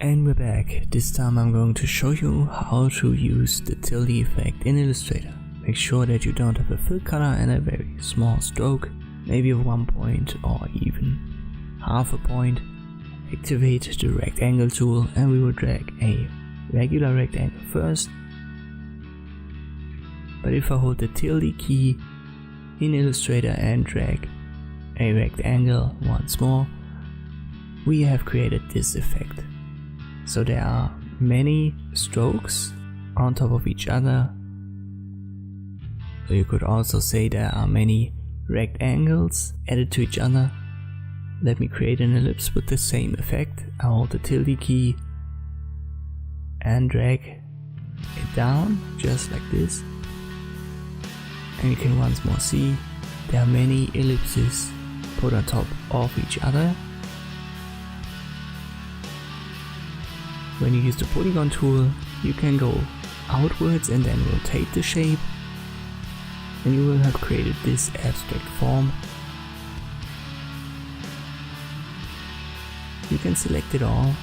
And we're back. This time I'm going to show you how to use the tilde effect in Illustrator. Make sure that you don't have a fill color and a very small stroke, maybe of 1 point or even half a point. Activate the rectangle tool and we will drag a regular rectangle first. But if I hold the tilde key in Illustrator and drag a rectangle once more, we have created this effect. So there are many strokes on top of each other. So you could also say there are many rectangles added to each other. Let me create an ellipse with the same effect. I hold the tilde key and drag it down just like this. And you can once more see there are many ellipses put on top of each other. When you use the polygon tool, you can go outwards and then rotate the shape, and you will have created this abstract form. You can select it all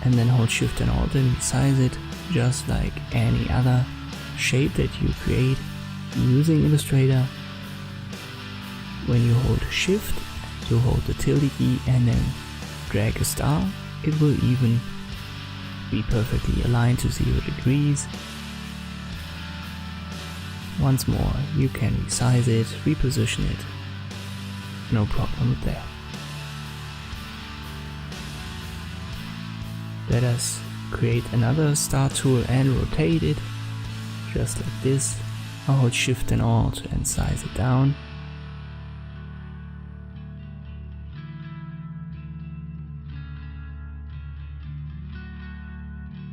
and then hold Shift and Alt and resize it just like any other shape that you create using Illustrator. When you hold Shift, you hold the tilde key and then drag a star, it will even be perfectly aligned to 0 degrees. Once more, you can resize it, reposition it, no problem with that. Let us create another star tool and rotate it, just like this. I'll hold Shift and Alt and size it down.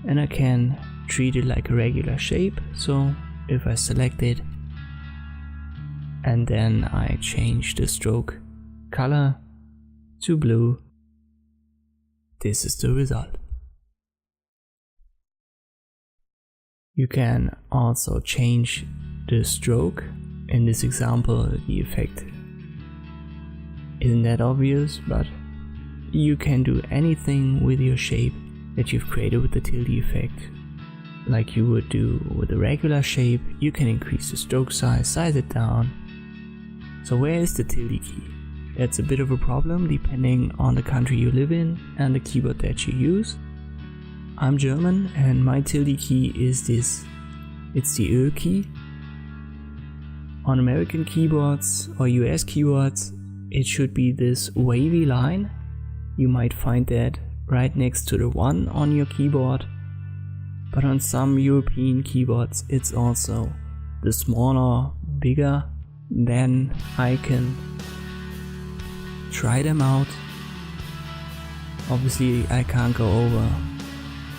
And I can treat it like a regular shape, so if I select it and then I change the stroke color to blue, this is the result. You can also change the stroke. In this example, the effect isn't that obvious, but you can do anything with your shape that you've created with the tilde effect. Like you would do with a regular shape, you can increase the stroke size it down. So where is the tilde key? That's a bit of a problem depending on the country you live in and the keyboard that you use. I'm German and my tilde key is this. It's the Ö key. On American keyboards or US keyboards, it should be this wavy line. You might find that right next to the 1 on your keyboard, but on some European keyboards it's also the smaller, bigger. Then I can try them out. Obviously I can't go over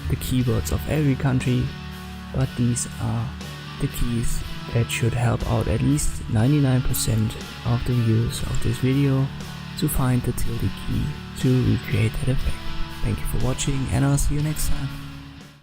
the keyboards of every country, but these are the keys that should help out at least 99% of the viewers of this video to find the tilde key to recreate that effect. Thank you for watching and I'll see you next time.